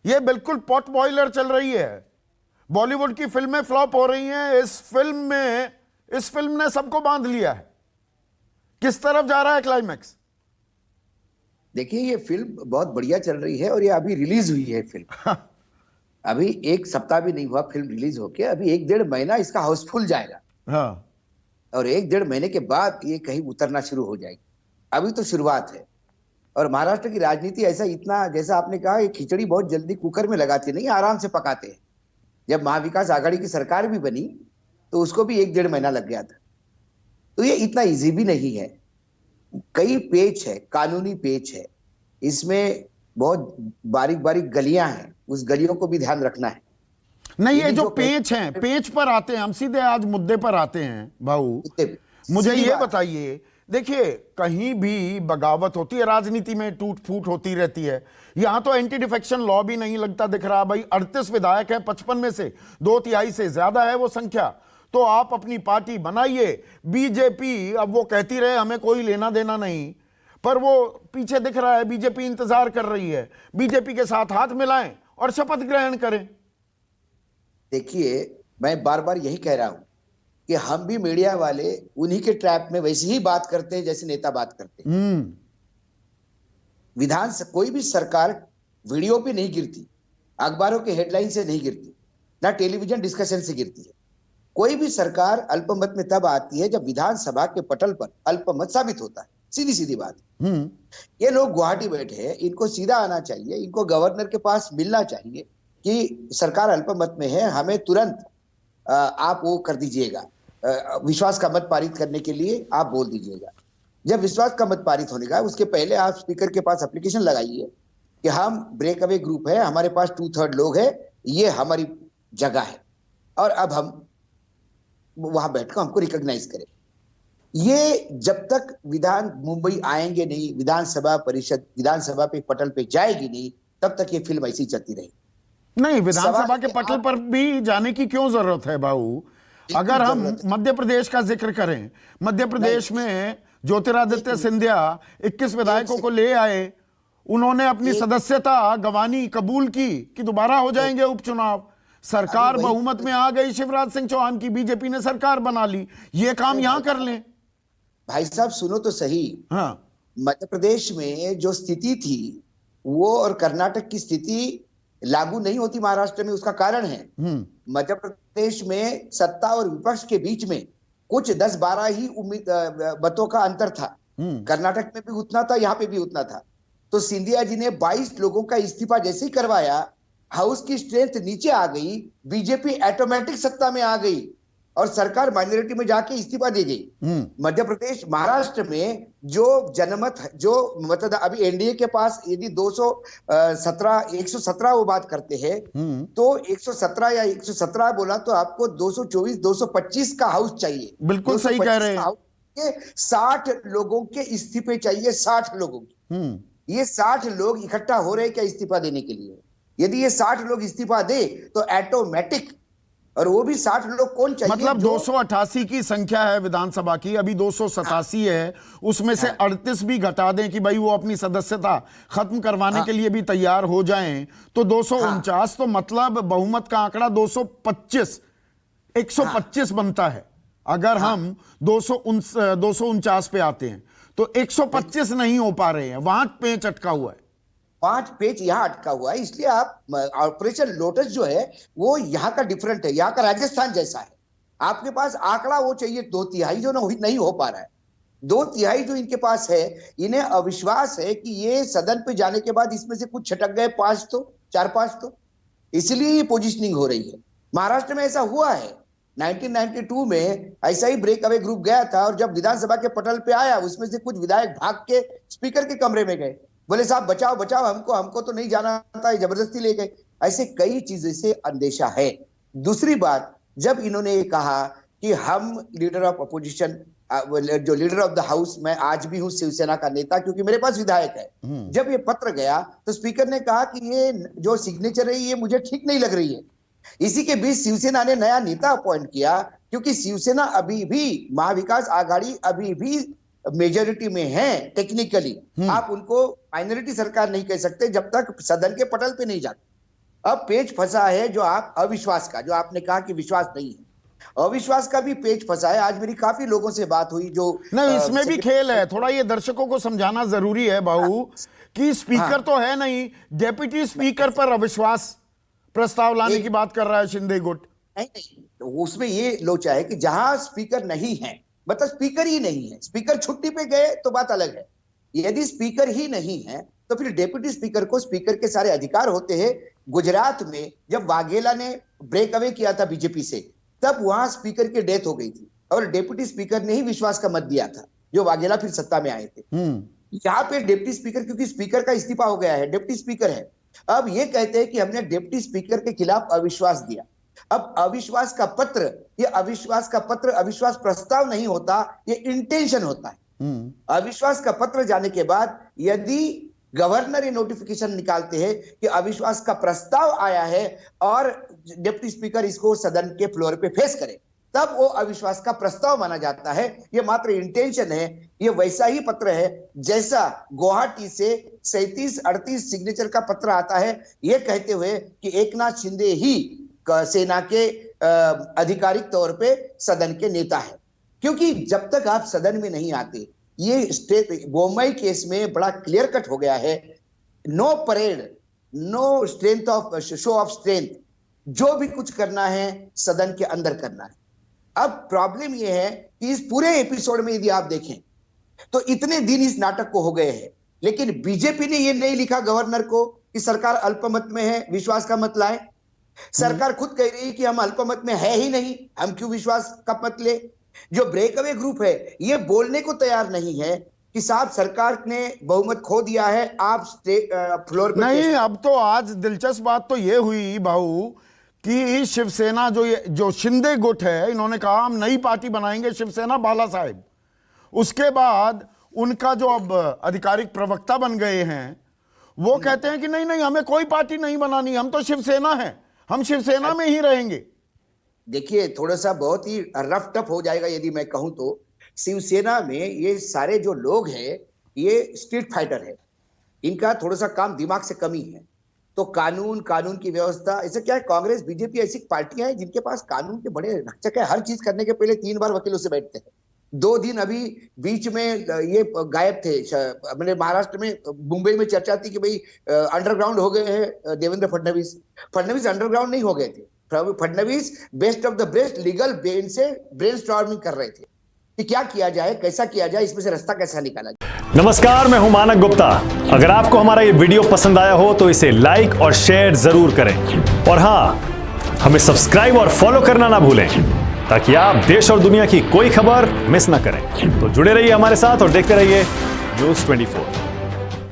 ये बिल्कुल pot boiler चल रही है। बॉलीवुड की फिल्में फ्लॉप हो रही हैं, इस फिल्म ने सबको बांध लिया है। किस तरफ जा रहा है क्लाइमैक्स? देखिए, ये फिल्म बहुत बढ़िया चल रही है और ये अभी रिलीज हुई है फिल्म। अभी एक सप्ताह भी नहीं हुआ फिल्म रिलीज होके, अभी 1-1.5 महीना इसका हाउसफुल जाएगा। हाँ। और 1-1.5 महीने के बाद ये कहीं उतरना शुरू हो जाएगी। अभी तो शुरुआत है। और महाराष्ट्र की राजनीति ऐसा, इतना जैसा आपने कहा, ये खिचड़ी बहुत जल्दी कुकर में लगाते नहीं, आराम से पकाते हैं। जब महाविकास आघाड़ी की सरकार भी बनी तो उसको भी 1-1.5 महीना लग गया था। तो ये इतना इजी भी नहीं है। कई पेच है, कानूनी पेच है इसमें, बहुत बारीक बारीक गलियां हैं, उस गलियों को भी ध्यान रखना है। नहीं, ये जो पेच हैं, पेच पर आते हैं हम, सीधे आज मुद्दे पर आते हैं भाऊ। मुझे ये बताइए, देखिए कहीं भी बगावत होती है राजनीति में, टूट फूट होती रहती है। यहां तो एंटी डिफेक्शन लॉ भी नहीं लगता दिख रहा भाई। 38 विधायक हैं, 55 में से 2/3 से ज्यादा है वो संख्या। तो आप अपनी पार्टी बनाइए। बीजेपी अब वो कहती रहे हमें कोई लेना देना नहीं, पर वो पीछे दिख रहा है बीजेपी इंतजार कर रही है। बीजेपी के साथ हाथ मिलाएं और शपथ ग्रहण करें। देखिए, मैं बार बार यही कह रहा हूं कि हम भी मीडिया वाले उन्हीं के ट्रैप में वैसे ही बात करते हैं जैसे नेता बात करते हैं। कोई भी सरकार वीडियो पे नहीं गिरती, अखबारों के हेडलाइन से नहीं गिरती, ना टेलीविजन डिस्कशन से गिरती है। कोई भी सरकार अल्पमत में तब आती है जब विधानसभा के पटल पर अल्पमत साबित होता है। सीधी सीधी बात। ये लोग गुवाहाटी बैठे हैं, इनको सीधा आना चाहिए, इनको गवर्नर के पास मिलना चाहिए कि सरकार अल्पमत में है, हमें तुरंत आप वो कर दीजिएगा, विश्वास का मत पारित करने के लिए आप बोल दीजिएगा। जब विश्वास का मत पारित होने का उसके पहले आप स्पीकर के पास एप्लीकेशन लगाइए कि हम ब्रेक अवे ग्रुप है, हमारे पास 2/3 लोग हैं, ये हमारी जगह है और अब हम वहां बैठकर हमको रिकॉग्नाइज करें। ये जब तक मुंबई आएंगे नहीं, विधानसभा पे पटल पे जाएगी नहीं, तब तक ये फिल्म ऐसी चलती रहेगी। नहीं, विधानसभा के पटल पर भी जाने की क्यों जरूरत है बाबू? अगर हम मध्य प्रदेश का जिक्र करें, मध्य प्रदेश में ज्योतिरादित्य सिंधिया 21 विधायकों को ले आए, उन्होंने अपनी सदस्यता गंवानी, कबूल की कि दोबारा हो जाएंगे उपचुनाव। सरकार बहुमत में आ गई शिवराज सिंह चौहान की, बीजेपी ने सरकार बना ली। ये काम यहां कर लें। भाई साहब सुनो तो सही। हाँ। मध्य प्रदेश में जो स्थिति थी वो और कर्नाटक की स्थिति लागू नहीं होती महाराष्ट्र में। उसका कारण है मध्य प्रदेश में सत्ता और विपक्ष के बीच में कुछ 10-12 ही मतों का अंतर था। कर्नाटक में भी उतना था, यहां पे भी उतना था। तो सिंधिया जी ने 22 लोगों का इस्तीफा जैसे ही करवाया, हाउस की स्ट्रेंथ नीचे आ गई, बीजेपी ऑटोमेटिक सत्ता में आ गई और सरकार माइनॉरिटी में जाके इस्तीफा दे गई। मध्य प्रदेश, महाराष्ट्र में जो जनमत, जो मतलब अभी एनडीए के पास यदि 117 वो बात करते हैं, तो 117 या 117 बोला तो आपको 224-225 का हाउस चाहिए। बिल्कुल सही कह रहे हैं। 60 लोगों के इस्तीफे चाहिए, 60 लोगों की। ये 60 लोग इकट्ठा हो रहे क्या इस्तीफा देने के लिए? यदि ये 60 लोग इस्तीफा दे तो ऑटोमेटिक, और वो भी 60 लोग कौन चाहिए? मतलब 288 की संख्या है विधानसभा की, अभी 287 है, उसमें से 38 भी घटा दें कि भाई वो अपनी सदस्यता खत्म करवाने के लिए भी तैयार हो जाएं, तो 249, तो मतलब बहुमत का आंकड़ा 125 बनता है। अगर हम 249 पे आते हैं तो 125 नहीं हो पा रहे हैं, वहां पेच अटका हुआ है। 5 पेज यहाँ अटका हुआ है। इसलिए आप ऑपरेशन लोटस जो है वो यहाँ का डिफरेंट है, यहाँ का राजस्थान जैसा है। आपके पास आंकड़ा वो चाहिए 2/3 जो नहीं हो पा रहा है। 2/3 जो इनके पास है, इन्हें अविश्वास है कि ये सदन पे जाने के बाद इसमें से कुछ छटक गए, 4-5 तो इसलिए ये पोजिशनिंग हो रही है। महाराष्ट्र में ऐसा हुआ है, 1992 में ऐसा ही ब्रेक अवे ग्रुप गया था और जब विधानसभा के पटल पे आया, उसमें से कुछ विधायक भाग के स्पीकर के कमरे में गए, बोले साहब बचाओ बचाओ हमको तो नहीं जाना था, जबरदस्ती ले गए। ऐसे कई चीजों से अंदेशा है। दूसरी बात, जब इन्होंने कहा कि हम लीडर ऑफ अपोजिशन, जो लीडर ऑफ द हाउस, मैं आज भी हूं शिवसेना का नेता क्योंकि मेरे पास विधायक है। जब ये पत्र गया तो स्पीकर ने कहा कि ये जो सिग्नेचर है ये मुझे ठीक नहीं लग रही है। इसी के बीच शिवसेना ने नया नेता अपॉइंट किया, क्योंकि शिवसेना अभी भी, महाविकास आघाड़ी अभी भी मेजोरिटी में है टेक्निकली। आप उनको माइनॉरिटी सरकार नहीं कह सकते जब तक सदन के पटल पे नहीं जाते। अब पेच फंसा है जो आप अविश्वास का, जो आपने कहा कि विश्वास नहीं है, अविश्वास का भी पेच फंसा है। आज मेरी काफी लोगों से बात हुई जो नहीं, इसमें भी खेल है थोड़ा, ये दर्शकों को समझाना जरूरी है बाबू कि स्पीकर तो है नहीं, डेप्यूटी स्पीकर पर अविश्वास प्रस्ताव लाने की बात कर रहा है शिंदे गुट। नहीं, तो उसमें ये लोचा है कि जहां स्पीकर नहीं है, मतलब स्पीकर ही नहीं है, स्पीकर छुट्टी पे गए तो बात अलग है। यदि स्पीकर ही नहीं है तो फिर डेप्यूटी स्पीकर को स्पीकर के सारे अधिकार होते हैं। गुजरात में जब वाघेला ने ब्रेक अवे किया था बीजेपी से, तब वहां स्पीकर की डेथ हो गई थी और डेप्यूटी स्पीकर ने ही विश्वास का मत दिया था, जो वाघेला फिर सत्ता में आए थे। यहाँ पे डिप्टी स्पीकर, क्योंकि स्पीकर का इस्तीफा हो गया है, डिप्टी स्पीकर है, अब ये कहते हैं कि हमने डिप्टी स्पीकर के खिलाफ अविश्वास दिया। अब अविश्वास का पत्र, ये अविश्वास का पत्र अविश्वास प्रस्ताव नहीं होता, ये इंटेंशन होता है। अविश्वास का पत्र जाने के बाद यदि गवर्नर ये नोटिफिकेशन निकालते हैं कि अविश्वास का प्रस्ताव आया है और डिप्टी स्पीकर इसको सदन के फ्लोर पे फेस करे, तब वो अविश्वास का प्रस्ताव माना जाता है। ये मात्र इंटेंशन है, ये वैसा ही पत्र है जैसा गुवाहाटी से 37-38 सिग्नेचर का पत्र आता है, ये कहते हुए कि एकनाथ शिंदे ही सेना के आधिकारिक तौर पे सदन के नेता है। क्योंकि जब तक आप सदन में नहीं आते, ये स्टेट बोमई केस में बड़ा क्लियर कट हो गया है, no parade, no strength of show of strength, जो भी कुछ करना है सदन के अंदर करना है। अब प्रॉब्लम यह है कि इस पूरे एपिसोड में यदि आप देखें तो इतने दिन इस नाटक को हो गए हैं, लेकिन बीजेपी ने यह नहीं लिखा गवर्नर को कि सरकार अल्पमत में है, विश्वास का मत लाए। सरकार खुद कह रही है कि हम अल्पमत में है ही नहीं, हम क्यों विश्वास का मत ले। जो ब्रेकअवे ग्रुप है ये बोलने को तैयार नहीं है कि साहब सरकार ने बहुमत खो दिया है, आप फ्लोर पे नहीं। अब तो आज दिलचस्प बात तो ये हुई भाऊ कि शिवसेना जो शिंदे गुट है, इन्होंने कहा हम नई पार्टी बनाएंगे शिवसेना बाला साहेब। उसके बाद उनका जो अब आधिकारिक प्रवक्ता बन गए हैं वो कहते हैं कि नहीं नहीं, हमें कोई पार्टी नहीं बनानी, हम तो शिवसेना हैं, हम शिवसेना में ही रहेंगे। देखिए, थोड़ा सा बहुत ही रफ टफ हो जाएगा यदि मैं कहूं तो, शिवसेना में ये सारे जो लोग हैं ये स्ट्रीट फाइटर है, इनका थोड़ा सा काम दिमाग से कमी है। तो कानून की व्यवस्था, ऐसे क्या है, कांग्रेस बीजेपी ऐसी पार्टियां हैं जिनके पास कानून के बड़े रक्षक है। हर चीज करने के पहले 3 बार वकीलों से बैठते हैं। 2 दिन अभी बीच में ये गायब थे, मैंने महाराष्ट्र में, मुंबई में चर्चा थी कि भाई अंडरग्राउंड हो गए हैं देवेंद्र फडणवीस। फडणवीस अंडरग्राउंड नहीं हो गए थे, Fadnavis best of the best legal brain से ब्रेनस्टॉर्मिंग कर रहे थे कि क्या किया जाए, कैसा किया जाए, इसमें से रास्ता कैसा निकाला जाए। नमस्कार, मैं हूं मानक गुप्ता। अगर आपको हमारा ये वीडियो पसंद आया हो तो इसे लाइक और शेयर जरूर करें, और हां, हमें सब्सक्राइब और फॉलो करना ना भूलें ताकि आप देश और दुनिया की कोई खबर मिस ना करें। तो जुड़े रहिए हमारे साथ और देखते रहिए न्यूज़ 24।